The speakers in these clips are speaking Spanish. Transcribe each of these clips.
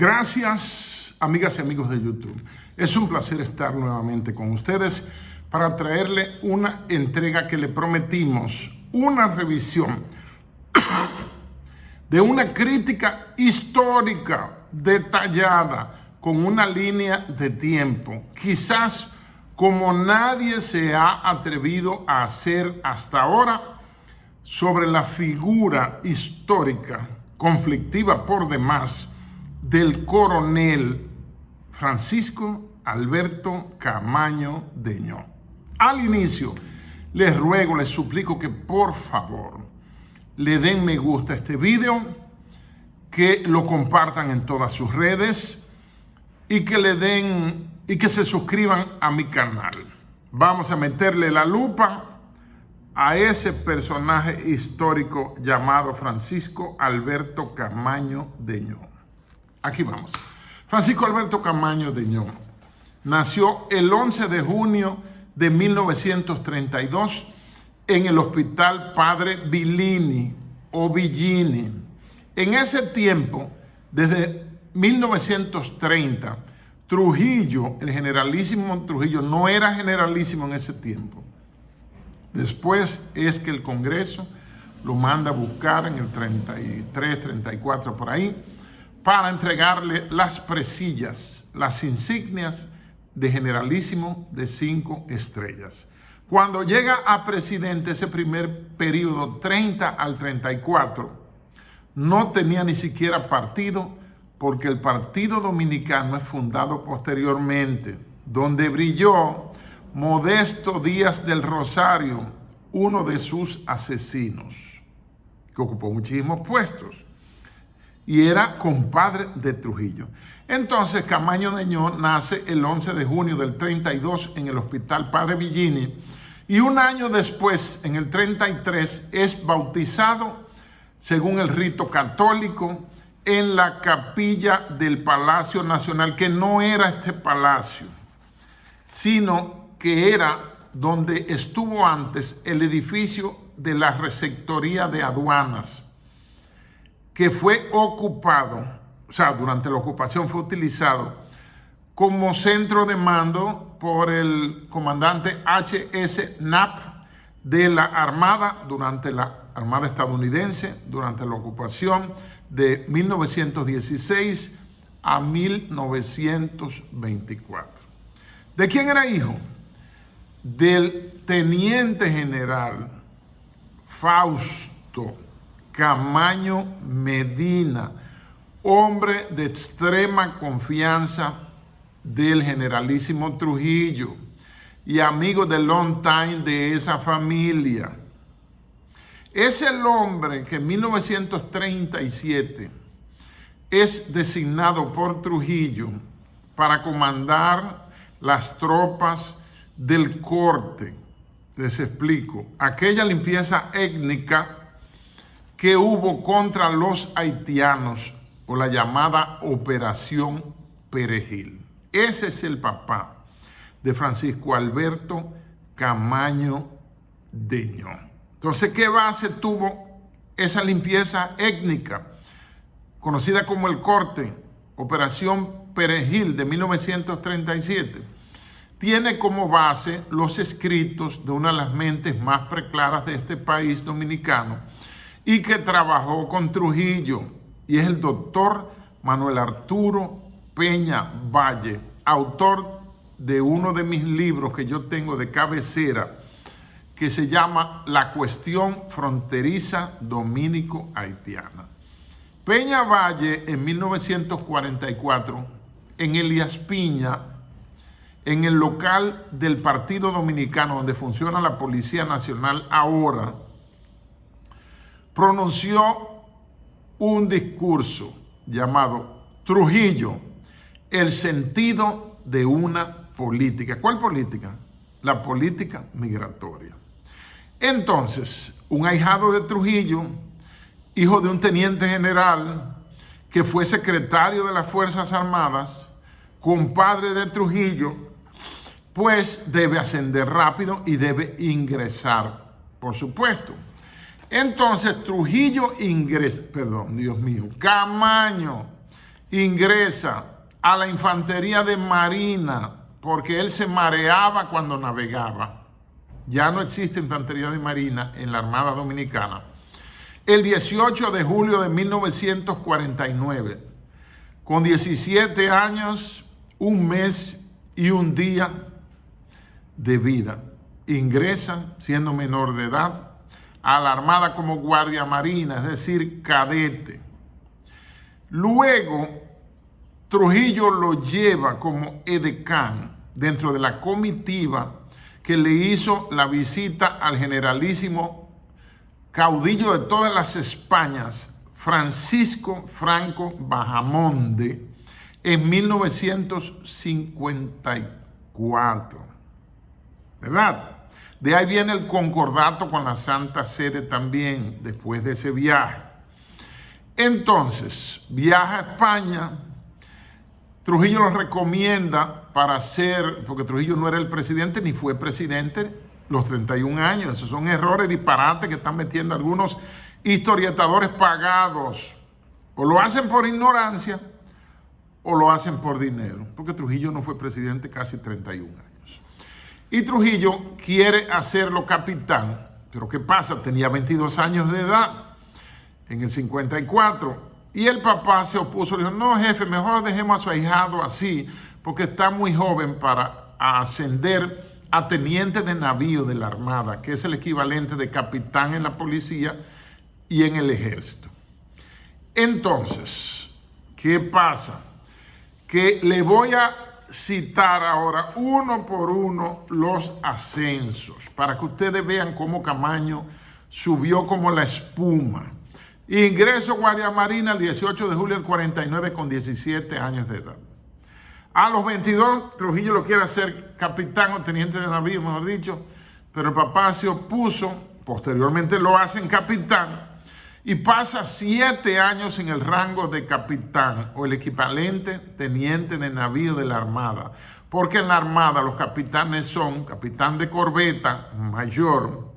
Gracias, amigas y amigos de YouTube. Es un placer estar nuevamente con ustedes para traerle una entrega que le prometimos, una revisión de una crítica histórica detallada con una línea de tiempo, quizás como nadie se ha atrevido a hacer hasta ahora, sobre la figura histórica, conflictiva por demás, del coronel Francisco Alberto Camaño Deñó. Al inicio, les ruego, les suplico que por favor le den me gusta a este video, que lo compartan en todas sus redes y que se suscriban a mi canal. Vamos a meterle la lupa a ese personaje histórico llamado Francisco Alberto Camaño Deñó. Aquí vamos. Francisco Alberto Camaño Deñó nació el 11 de junio de 1932 en el Hospital Padre Villini o Villini. En ese tiempo, desde 1930, Trujillo, el generalísimo Trujillo, no era generalísimo en ese tiempo. Después es que el Congreso lo manda a buscar en el 33, 34, por ahí, para entregarle las presillas, las insignias de generalísimo de 5 estrellas. Cuando llega a presidente, ese primer periodo, 30 al 34, no tenía ni siquiera partido, porque el Partido Dominicano es fundado posteriormente, donde brilló Modesto Díaz del Rosario, uno de sus asesinos, que ocupó muchísimos puestos y era compadre de Trujillo. Entonces Camaño Deñó nace el 11 de junio del 32 en el Hospital Padre Villini, y un año después, en el 33, es bautizado según el rito católico en la capilla del Palacio Nacional, que no era este palacio, sino que era donde estuvo antes el edificio de la Receptoría de Aduanas, que fue ocupado, o sea, durante la ocupación fue utilizado como centro de mando por el comandante H.S. Knapp de la Armada, durante la Armada estadounidense, durante la ocupación de 1916 a 1924. ¿De quién era hijo? Del teniente general Fausto Camaño Medina, hombre de extrema confianza del generalísimo Trujillo y amigo de long time de esa familia. Es el hombre que en 1937 es designado por Trujillo para comandar las tropas del corte. Les explico. Aquella limpieza étnica que hubo contra los haitianos, o la llamada Operación Perejil. Ese es el papá de Francisco Alberto Camaño Deñó. Entonces, ¿qué base tuvo esa limpieza étnica, conocida como el corte, Operación Perejil de 1937? Tiene como base los escritos de una de las mentes más preclaras de este país dominicano y que trabajó con Trujillo, y es el doctor Manuel Arturo Peña Valle, autor de uno de mis libros que yo tengo de cabecera, que se llama La Cuestión Fronteriza Dominico-Haitiana. Peña Valle, en 1944, en Elías Piña, en el local del Partido Dominicano, donde funciona la Policía Nacional ahora, pronunció un discurso llamado Trujillo, el sentido de una política. ¿Cuál política? La política migratoria. Entonces, un ahijado de Trujillo, hijo de un teniente general que fue secretario de las Fuerzas Armadas, compadre de Trujillo, pues debe ascender rápido y debe ingresar, por supuesto. Entonces Trujillo Camaño ingresa a la Infantería de Marina porque él se mareaba cuando navegaba. Ya no existe Infantería de Marina en la Armada Dominicana. El 18 de julio de 1949, con 17 años, un mes y un día de vida, ingresa, siendo menor de edad, a la Armada como guardia marina, es decir, cadete. Luego, Trujillo lo lleva como edecán dentro de la comitiva que le hizo la visita al generalísimo caudillo de todas las Españas, Francisco Franco Bahamonde, en 1954. ¿Verdad? De ahí viene el concordato con la Santa Sede también, después de ese viaje. Entonces, viaja a España. Trujillo lo recomienda para ser, porque Trujillo no era el presidente ni fue presidente los 31 años. Esos son errores, disparates que están metiendo algunos historiadores pagados. O lo hacen por ignorancia o lo hacen por dinero, porque Trujillo no fue presidente casi 31 años. Y Trujillo quiere hacerlo capitán, pero ¿qué pasa? Tenía 22 años de edad en el 54. Y el papá se opuso, le dijo, no jefe, mejor dejemos a su ahijado así, porque está muy joven para ascender a teniente de navío de la Armada, que es el equivalente de capitán en la policía y en el ejército. Entonces, ¿qué pasa? Que le voy a citar ahora uno por uno los ascensos, para que ustedes vean cómo Camaño subió como la espuma. Ingreso Guardia Marina el 18 de julio del 49 con 17 años de edad. A los 22, Trujillo lo quiere hacer capitán o teniente de navío, mejor dicho, pero el papá se opuso, posteriormente lo hacen capitán, y pasa 7 años en el rango de capitán, o el equivalente teniente de navío de la Armada, porque en la Armada los capitanes son capitán de corbeta, mayor,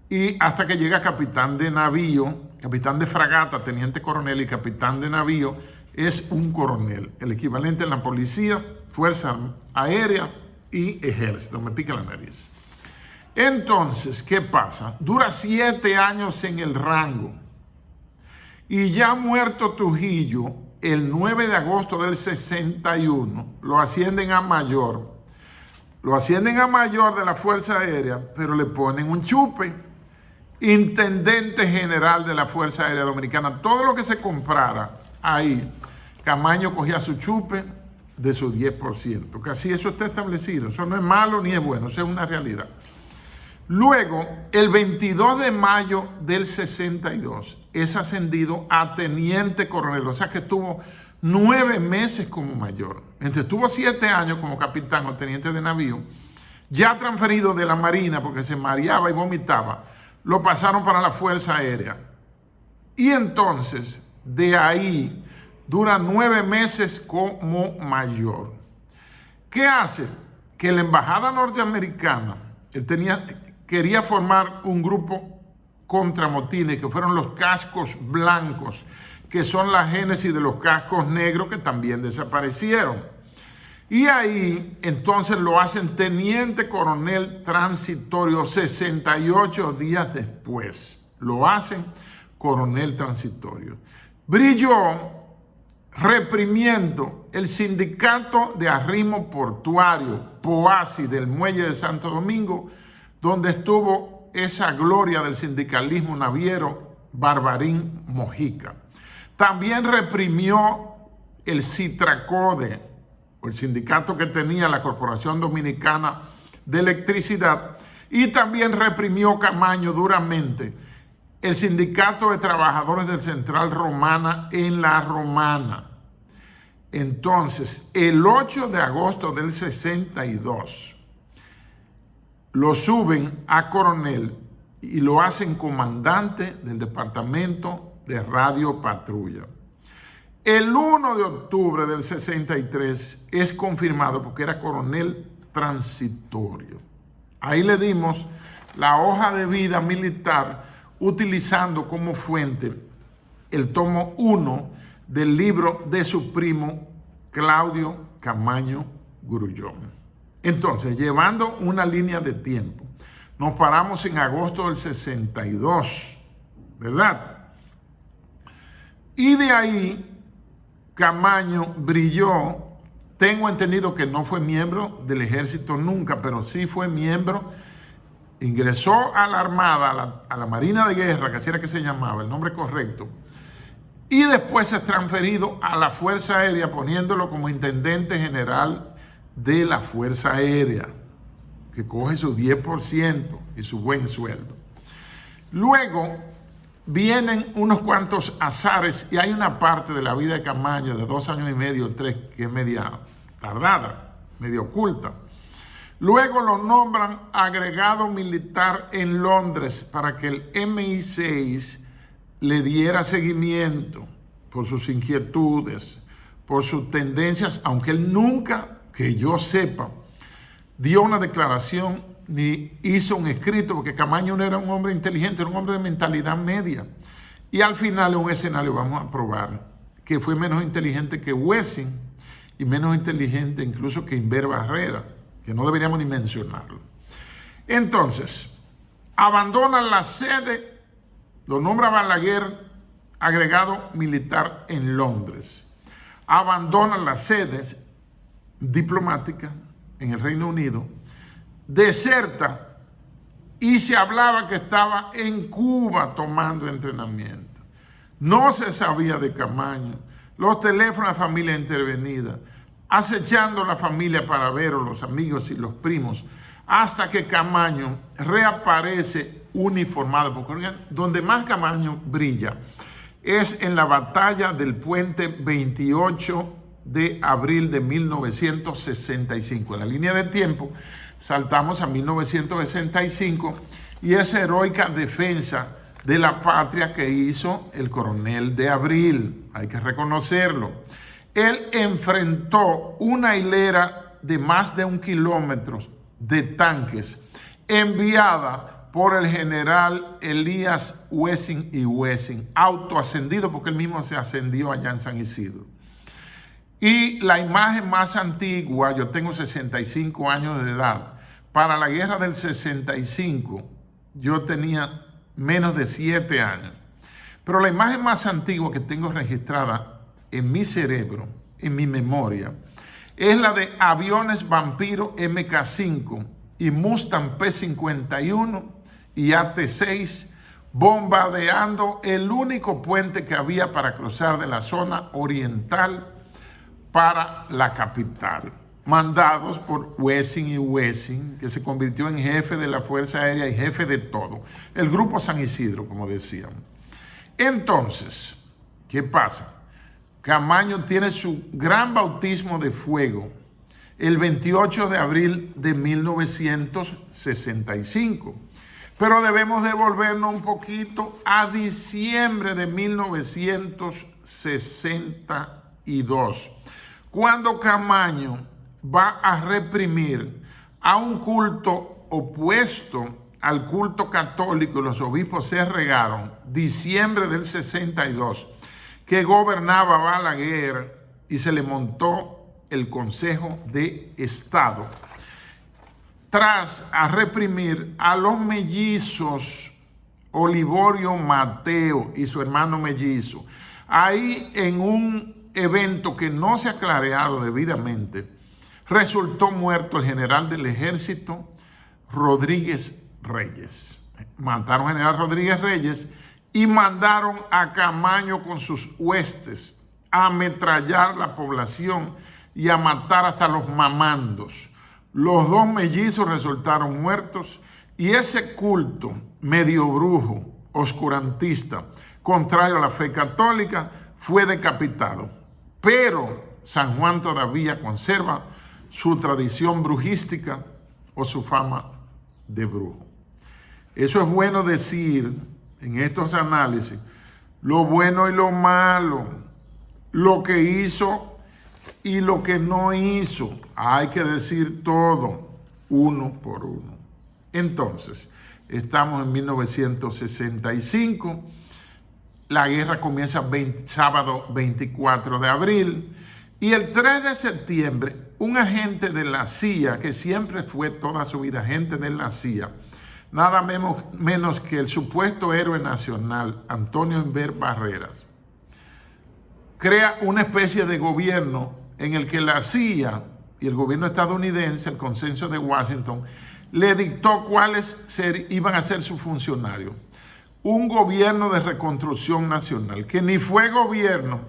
y hasta que llega capitán de navío, capitán de fragata, teniente coronel y capitán de navío es un coronel, el equivalente en la policía, fuerza aérea y ejército. Me pica la nariz. Entonces, ¿qué pasa? Dura 7 años en el rango y ya muerto Trujillo, el 9 de agosto del 61, lo ascienden a mayor. Lo ascienden a mayor de la Fuerza Aérea, pero le ponen un chupe. Intendente general de la Fuerza Aérea Dominicana. Todo lo que se comprara ahí, Camaño cogía su chupe de su 10%. Casi eso está establecido. Eso no es malo ni es bueno, eso es una realidad. Luego, el 22 de mayo del 62, es ascendido a teniente coronel. O sea que estuvo 9 meses como mayor. Entonces estuvo 7 años como capitán o teniente de navío. Ya transferido de la Marina porque se mareaba y vomitaba, lo pasaron para la Fuerza Aérea. Y entonces, de ahí, dura 9 meses como mayor. ¿Qué hace? Que la embajada norteamericana, quería formar un grupo contra motines, que fueron los cascos blancos, que son la génesis de los cascos negros que también desaparecieron. Y ahí entonces lo hacen teniente coronel transitorio 68 días después. Lo hacen coronel transitorio. Brilló reprimiendo el sindicato de arrimo portuario, POASI, del muelle de Santo Domingo, donde estuvo esa gloria del sindicalismo naviero, Barbarín Mojica. También reprimió el Citracode, el sindicato que tenía la Corporación Dominicana de Electricidad, y también reprimió Camaño duramente el sindicato de trabajadores del Central Romana en La Romana. Entonces, el 8 de agosto del 62, lo suben a coronel y lo hacen comandante del Departamento de Radio Patrulla. El 1 de octubre del 63 es confirmado porque era coronel transitorio. Ahí le dimos la hoja de vida militar utilizando como fuente el tomo 1 del libro de su primo Claudio Camaño Grullón. Entonces, llevando una línea de tiempo, nos paramos en agosto del 62, ¿verdad? Y de ahí Camaño brilló. Tengo entendido que no fue miembro del ejército nunca, pero sí fue miembro. Ingresó a la Armada, a la Marina de Guerra, que así era que se llamaba, el nombre correcto, y después se ha transferido a la Fuerza Aérea, poniéndolo como intendente general de la Fuerza Aérea, que coge su 10% y su buen sueldo. Luego vienen unos cuantos azares y hay una parte de la vida de Camaño de 2 años y medio, 3, que es media tardada, medio oculta. Luego lo nombran agregado militar en Londres para que el MI6 le diera seguimiento por sus inquietudes, por sus tendencias, aunque él nunca, que yo sepa, dio una declaración ni hizo un escrito, porque Camaño no era un hombre inteligente, era un hombre de mentalidad media. Y al final en un escenario vamos a probar que fue menos inteligente que Wessing y menos inteligente incluso que Inver Barrera, que no deberíamos ni mencionarlo. Entonces, abandonan la sede, lo nombra Balaguer agregado militar en Londres. Abandonan las sedes diplomáticas en el Reino Unido, deserta y se hablaba que estaba en Cuba tomando entrenamiento. No se sabía de Camaño, los teléfonos de la familia intervenida, acechando a la familia para ver a los amigos y los primos, hasta que Camaño reaparece uniformado, porque donde más Camaño brilla es en la batalla del puente 28 de abril de 1965. En la línea de tiempo saltamos a 1965 y esa heroica defensa de la patria que hizo el coronel de Abril, hay que reconocerlo. Él enfrentó una hilera de más de 1 kilómetro de tanques enviada por el general Elías Wessing y Wessing, autoascendido porque él mismo se ascendió allá en San Isidro. Y la imagen más antigua, yo tengo 65 años de edad, para la guerra del 65 yo tenía menos de 7 años. Pero la imagen más antigua que tengo registrada en mi cerebro, en mi memoria, es la de aviones Vampiro MK5 y Mustang P51 y AT-6 bombardeando el único puente que había para cruzar de la zona oriental para la capital, mandados por Wessing y Wessing, que se convirtió en jefe de la Fuerza Aérea y jefe de todo, el Grupo San Isidro, como decíamos. Entonces, ¿qué pasa? Camaño tiene su gran bautismo de fuego el 28 de abril de 1965, pero debemos devolvernos un poquito a diciembre de 1962, cuando Camaño va a reprimir a un culto opuesto al culto católico, y los obispos se regaron, diciembre del 62, que gobernaba Balaguer y se le montó el Consejo de Estado, tras a reprimir a los mellizos Olivorio Mateo y su hermano mellizo. Ahí en un evento que no se ha clareado debidamente, resultó muerto el general del ejército Rodríguez Reyes. Mataron al general Rodríguez Reyes y mandaron a Camaño con sus huestes a ametrallar la población y a matar hasta los mamandos. Los 2 mellizos resultaron muertos y ese culto medio brujo, oscurantista, contrario a la fe católica, fue decapitado. Pero San Juan todavía conserva su tradición brujística o su fama de brujo. Eso es bueno decir en estos análisis, lo bueno y lo malo, lo que hizo y lo que no hizo. Hay que decir todo, uno por uno. Entonces, estamos en 1965 La guerra comienza sábado 24 de abril. Y el 3 de septiembre, un agente de la CIA, que siempre fue toda su vida agente de la CIA, nada menos que el supuesto héroe nacional, Antonio Inver Barreras, crea una especie de gobierno en el que la CIA y el gobierno estadounidense, el consenso de Washington, le dictó cuáles iban a ser sus funcionarios. Un gobierno de reconstrucción nacional, que ni fue gobierno,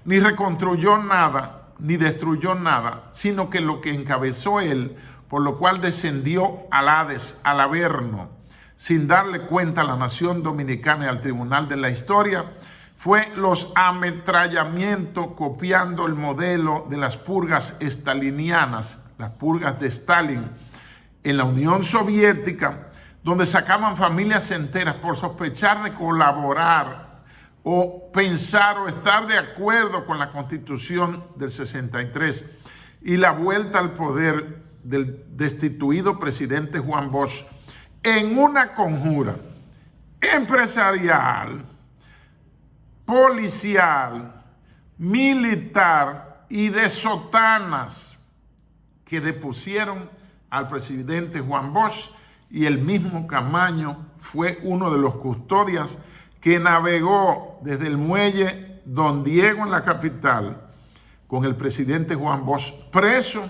ni reconstruyó nada, ni destruyó nada, sino que lo que encabezó él, por lo cual descendió al Hades, al Averno, sin darle cuenta a la nación dominicana y al tribunal de la historia, fue los ametrallamientos, copiando el modelo de las purgas estalinianas, las purgas de Stalin en la Unión Soviética, donde sacaban familias enteras por sospechar de colaborar o pensar o estar de acuerdo con la Constitución del 63 y la vuelta al poder del destituido presidente Juan Bosch, en una conjura empresarial, policial, militar y de sotanas que depusieron al presidente Juan Bosch, y el mismo Camaño fue uno de los custodias que navegó desde el muelle Don Diego en la capital con el presidente Juan Bosch preso,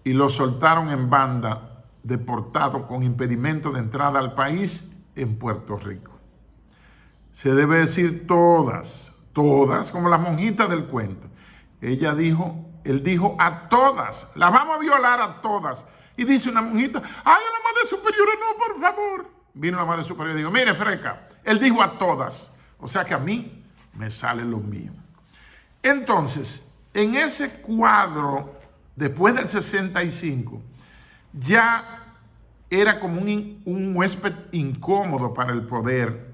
y lo soltaron en banda, deportado con impedimento de entrada al país en Puerto Rico. Se debe decir todas, como la monjita del cuento. Él dijo a todas, las vamos a violar a todas. Y dice una monjita, ay, a la madre superiora no, por favor. Vino la madre superiora y dijo, mire, freca, él dijo a todas. O sea que a mí me sale lo mío. Entonces, en ese cuadro, después del 65, ya era como un huésped incómodo para el poder,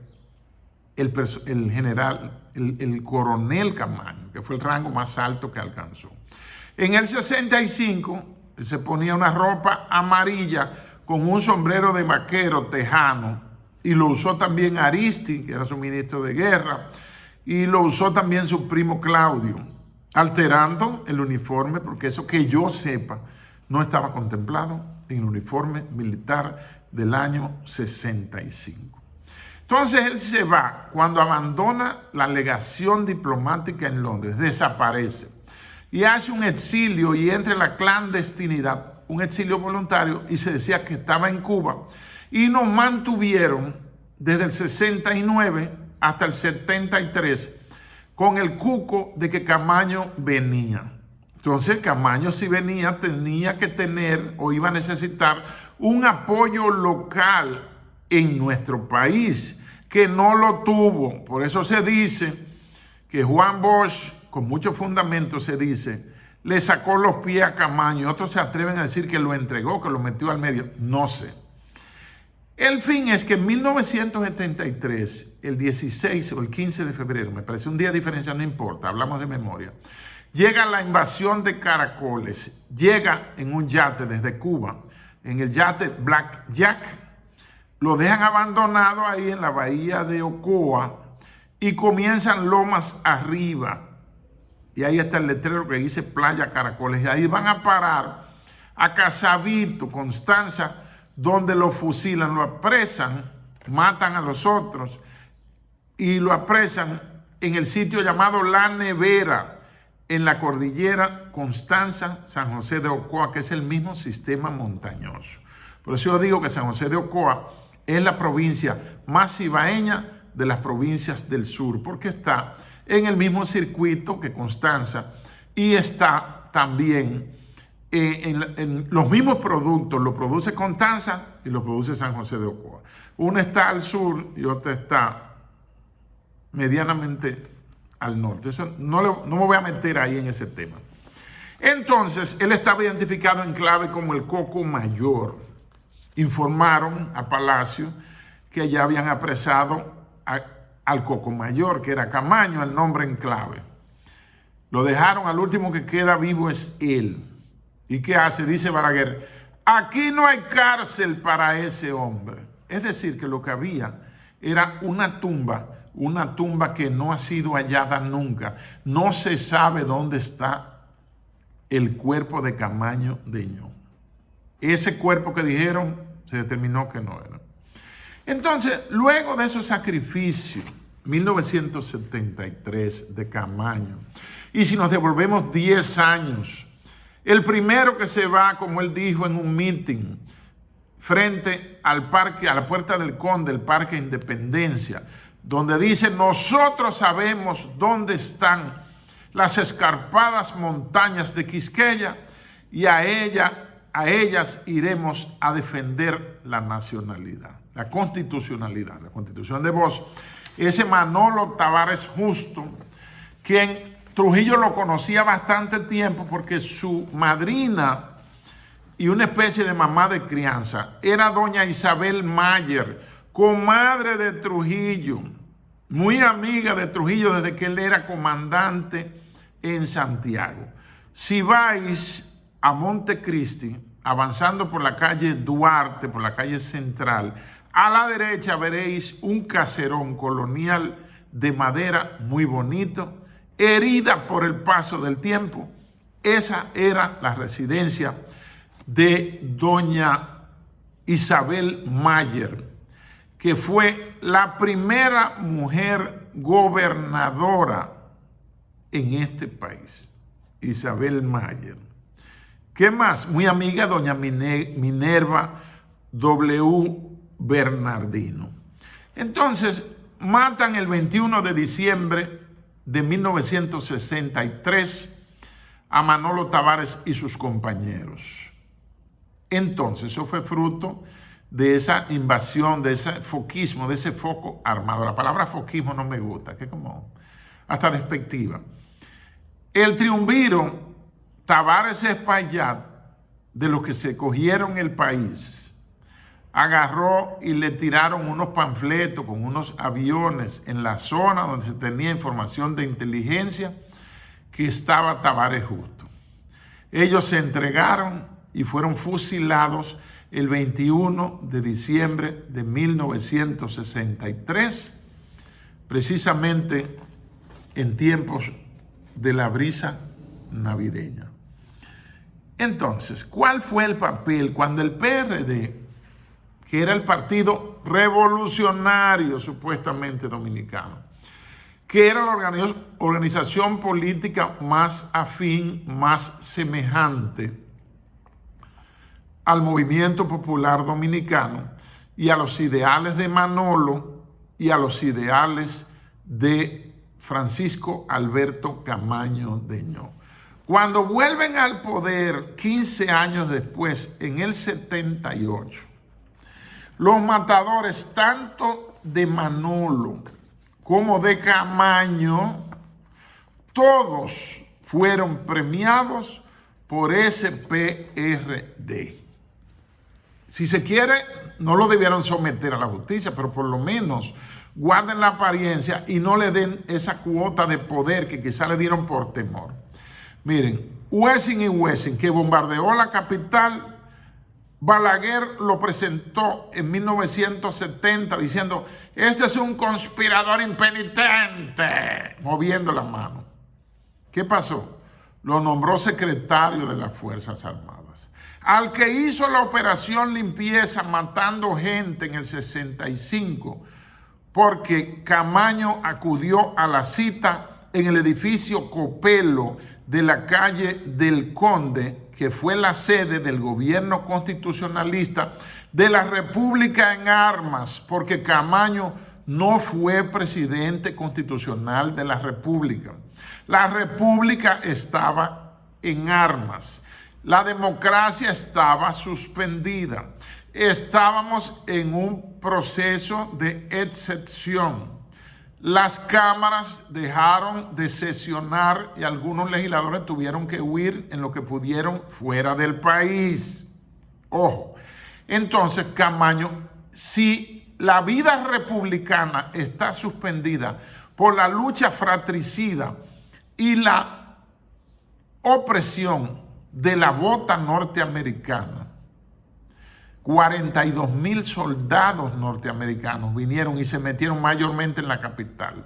el general, el coronel Camaño, que fue el rango más alto que alcanzó. En el 65, él se ponía una ropa amarilla con un sombrero de vaquero tejano, y lo usó también Aristi, que era su ministro de guerra, y lo usó también su primo Claudio, alterando el uniforme, porque eso que yo sepa no estaba contemplado en el uniforme militar del año 65. Entonces él se va, cuando abandona la legación diplomática en Londres, desaparece y hace un exilio y entra en la clandestinidad, un exilio voluntario, y se decía que estaba en Cuba, y nos mantuvieron desde el 69 hasta el 73 con el cuco de que Camaño venía. Entonces Camaño, si venía, tenía que tener o iba a necesitar un apoyo local en nuestro país, que no lo tuvo. Por eso se dice que Juan Bosch, con mucho fundamento se dice, le sacó los pies a Camaño, y otros se atreven a decir que lo entregó, que lo metió al medio, no sé. El fin es que en 1973, el 16 o el 15 de febrero, me parece un día de diferencia, no importa, hablamos de memoria, llega la invasión de Caracoles, llega en un yate desde Cuba, en el yate Black Jack, lo dejan abandonado ahí en la bahía de Ocoa y comienzan lomas arriba. Y ahí está el letrero que dice Playa Caracoles. Y ahí van a parar a Casavito, Constanza, donde lo fusilan, lo apresan, matan a los otros y lo apresan en el sitio llamado La Nevera, en la cordillera Constanza, San José de Ocoa, que es el mismo sistema montañoso. Por eso yo digo que San José de Ocoa es la provincia más cibaeña de las provincias del sur, porque está en el mismo circuito que Constanza y está también en los mismos productos, lo produce Constanza y lo produce San José de Ocoa. Uno está al sur y otro está medianamente al norte. Eso no me voy a meter ahí en ese tema. Entonces, él estaba identificado en clave como el Coco Mayor. Informaron a Palacio que ya habían apresado al Coco Mayor, que era Camaño, el nombre en clave. Lo dejaron, al último que queda vivo es él. ¿Y qué hace? Dice Balaguer, aquí no hay cárcel para ese hombre. Es decir, que lo que había era una tumba una tumba que no ha sido hallada nunca. No se sabe dónde está el cuerpo de Camaño Deñó. Ese cuerpo que dijeron se determinó que no era. Entonces, luego de esos sacrificios, 1973 de Camaño, y si nos devolvemos 10 años, el primero que se va, como él dijo en un meeting, frente al parque, a la Puerta del Conde, el Parque Independencia, donde dice: nosotros sabemos dónde están las escarpadas montañas de Quisqueya y a ellas iremos a defender la nacionalidad, la constitucionalidad, la constitución de voz. Ese Manolo Tavares Justo, quien Trujillo lo conocía bastante tiempo porque su madrina y una especie de mamá de crianza era doña Isabel Mayer, comadre de Trujillo, muy amiga de Trujillo desde que él era comandante en Santiago. Si vais a Montecristi, avanzando por la calle Duarte, por la calle Central, a la derecha veréis un caserón colonial de madera muy bonito, herida por el paso del tiempo. Esa era la residencia de doña Isabel Mayer, que fue la primera mujer gobernadora en este país. Isabel Mayer. ¿Qué más? Muy amiga de doña Minerva W. Bernardino. Entonces, matan el 21 de diciembre de 1963 a Manolo Tavares y sus compañeros. Entonces, eso fue fruto de esa invasión, de ese foquismo, de ese foco armado. La palabra foquismo no me gusta, que es como hasta despectiva. El triunviro Tavares Espaillat, de los que se cogieron el país, agarró y le tiraron unos panfletos con unos aviones en la zona donde se tenía información de inteligencia que estaba Tavares Justo. Ellos se entregaron y fueron fusilados el 21 de diciembre de 1963, precisamente en tiempos de la brisa navideña. Entonces, ¿cuál fue el papel cuando el PRD, que era el partido revolucionario supuestamente dominicano, que era la organización política más afín, más semejante al movimiento popular dominicano y a los ideales de Manolo y a los ideales de Francisco Alberto Camaño Deñó? Cuando vuelven al poder 15 años después, en el 78, los matadores tanto de Manolo como de Camaño, todos fueron premiados por ese PRD. Si se quiere, no lo debieron someter a la justicia, pero por lo menos guarden la apariencia y no le den esa cuota de poder que quizá le dieron por temor. Miren, Wessing y Wessing, que bombardeó la capital, Balaguer lo presentó en 1970 diciendo: este es un conspirador impenitente, moviendo la mano. ¿Qué pasó? Lo nombró secretario de las Fuerzas Armadas. Al que hizo la operación limpieza matando gente en el 65, porque Camaño acudió a la cita en el edificio Copelo de la calle del Conde, que fue la sede del gobierno constitucionalista de la República en armas, porque Camaño no fue presidente constitucional de la República. La República estaba en armas. La democracia estaba suspendida. Estábamos en un proceso de excepción. Las cámaras dejaron de sesionar y algunos legisladores tuvieron que huir en lo que pudieron fuera del país. Ojo, entonces Camaño, si la vida republicana está suspendida por la lucha fratricida y la opresión de la bota norteamericana, 42,000 soldados norteamericanos vinieron y se metieron mayormente en la capital,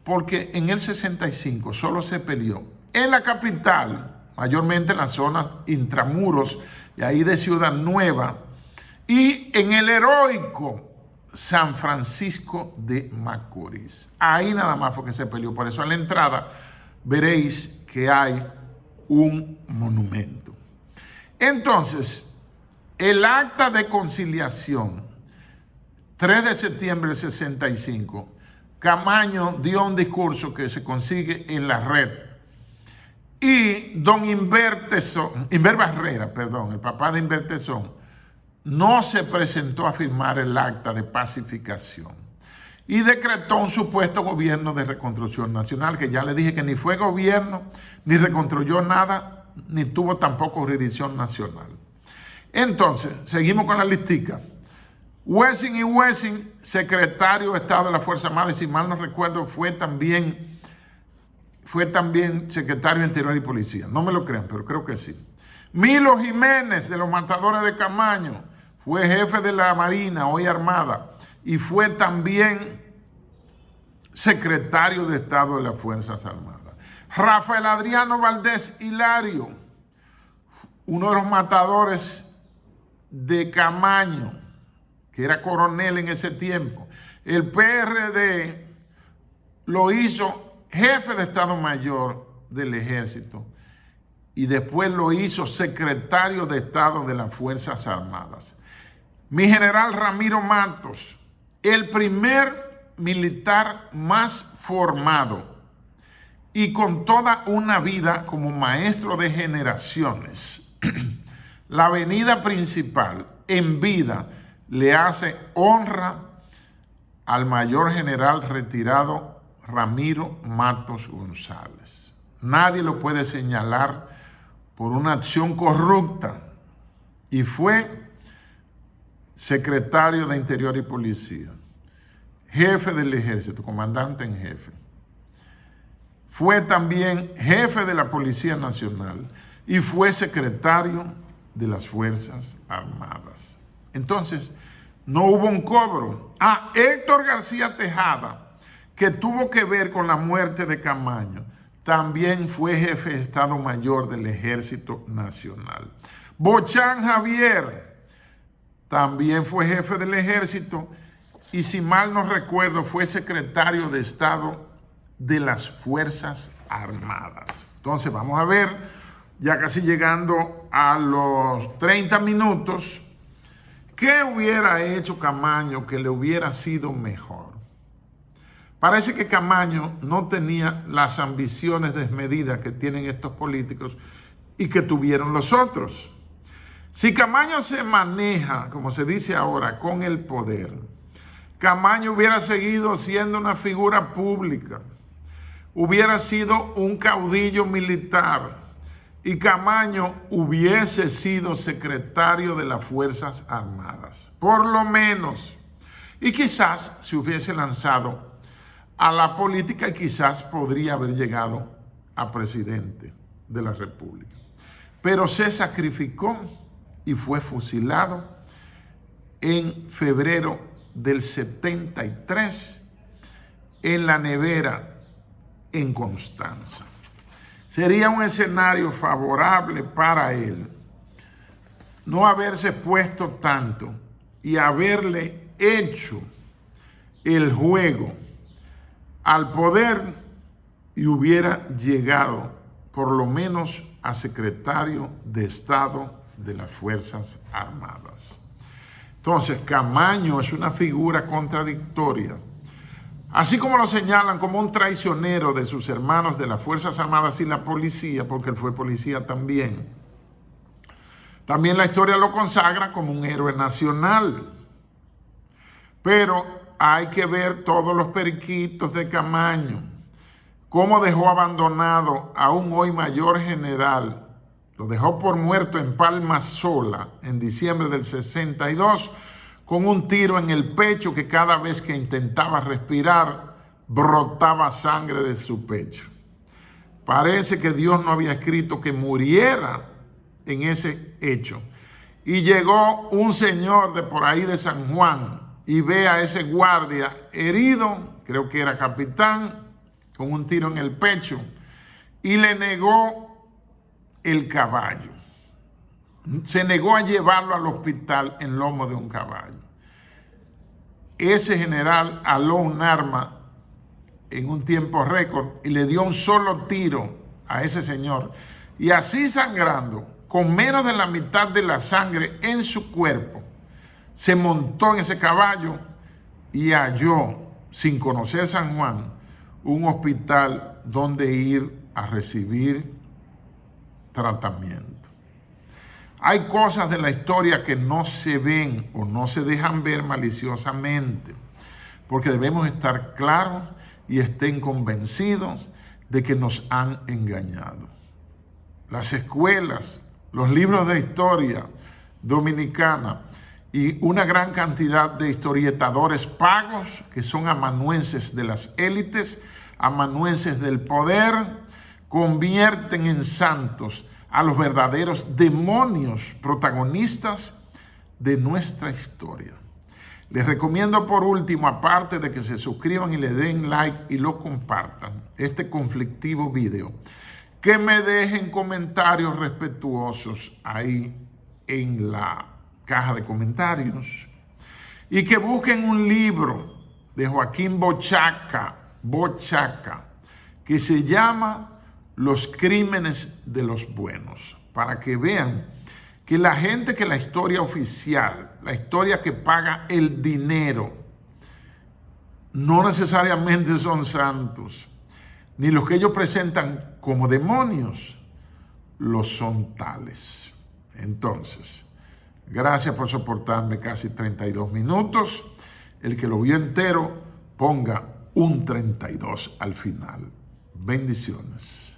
porque en el 65 solo se peleó en la capital, mayormente en las zonas intramuros, y ahí de Ciudad Nueva, y en el heroico San Francisco de Macorís. Ahí nada más fue que se peleó. Por eso a la entrada veréis que hay un monumento. Entonces, el acta de conciliación, 3 de septiembre del 65, Camaño dio un discurso que se consigue en la red. Y don Inver Barrera, el papá de Inver Tezón, no se presentó a firmar el acta de pacificación y decretó un supuesto gobierno de reconstrucción nacional, que ya le dije que ni fue gobierno, ni reconstruyó nada, ni tuvo tampoco jurisdicción nacional. Entonces, seguimos con la listica. Wessing y Wessing, secretario de Estado de la Fuerza Armada, y si mal no recuerdo, fue también secretario de Interior y Policía. No me lo crean, pero creo que sí. Milo Jiménez, de los Matadores de Camaño, fue jefe de la Marina, hoy Armada, y fue también secretario de Estado de las Fuerzas Armadas. Rafael Adriano Valdés Hilario, uno de los matadores de Camaño, que era coronel en ese tiempo. El PRD lo hizo jefe de Estado Mayor del Ejército y después lo hizo secretario de Estado de las Fuerzas Armadas. Mi general Ramiro Matos, el primer militar más formado y con toda una vida como maestro de generaciones. La avenida principal en vida le hace honra al mayor general retirado Ramiro Matos González. Nadie lo puede señalar por una acción corrupta y fue secretario de Interior y Policía, jefe del Ejército, comandante en jefe. Fue también jefe de la Policía Nacional y fue secretario de las Fuerzas Armadas. Entonces, no hubo un cobro. Héctor García Tejada, que tuvo que ver con la muerte de Camaño, también fue jefe de Estado Mayor del Ejército Nacional. Bochán Javier también fue jefe del Ejército y, si mal no recuerdo, fue secretario de Estado de las Fuerzas Armadas. Entonces, vamos a ver, ya casi llegando a los 30 minutos, ¿qué hubiera hecho Camaño que le hubiera sido mejor? Parece que Camaño no tenía las ambiciones desmedidas que tienen estos políticos y que tuvieron los otros. Si Camaño se maneja, como se dice ahora, con el poder, Camaño hubiera seguido siendo una figura pública, hubiera sido un caudillo militar y Camaño hubiese sido secretario de las Fuerzas Armadas, por lo menos. Y quizás se hubiese lanzado a la política y quizás podría haber llegado a presidente de la República. Pero se sacrificó y fue fusilado en febrero del 73 en la nevera en Constanza. Sería un escenario favorable para él no haberse puesto tanto y haberle hecho el juego al poder y hubiera llegado por lo menos a secretario de Estado de las Fuerzas Armadas. Entonces, Camaño es una figura contradictoria, así como lo señalan como un traicionero de sus hermanos de las Fuerzas Armadas y la policía, porque él fue policía también. También la historia lo consagra como un héroe nacional. Pero hay que ver todos los periquitos de Camaño, cómo dejó abandonado a un hoy mayor general. Lo dejó por muerto en Palma Sola en diciembre del 62 con un tiro en el pecho que cada vez que intentaba respirar brotaba sangre de su pecho. Parece que Dios no había escrito que muriera en ese hecho y llegó un señor de por ahí de San Juan y ve a ese guardia herido, creo que era capitán, con un tiro en el pecho, y le negó el caballo. Se negó a llevarlo al hospital en lomo de un caballo. Ese general aló un arma en un tiempo récord y le dio un solo tiro a ese señor. Y así sangrando, con menos de la mitad de la sangre en su cuerpo, se montó en ese caballo y halló, sin conocer San Juan, un hospital donde ir a recibir tratamiento. Hay cosas de la historia que no se ven o no se dejan ver maliciosamente, porque debemos estar claros y estén convencidos de que nos han engañado. Las escuelas, los libros de historia dominicana y una gran cantidad de historietadores pagos que son amanuenses de las élites, amanuenses del poder, convierten en santos a los verdaderos demonios protagonistas de nuestra historia. Les recomiendo por último, aparte de que se suscriban y le den like y lo compartan, este conflictivo video, que me dejen comentarios respetuosos ahí en la caja de comentarios y que busquen un libro de Joaquín Bochaca, que se llama Los crímenes de los buenos, para que vean que la gente que la historia oficial, la historia que paga el dinero, no necesariamente son santos, ni los que ellos presentan como demonios lo son tales. Entonces, gracias por soportarme casi 32 minutos. El que lo vio entero, ponga un 32 al final. Bendiciones.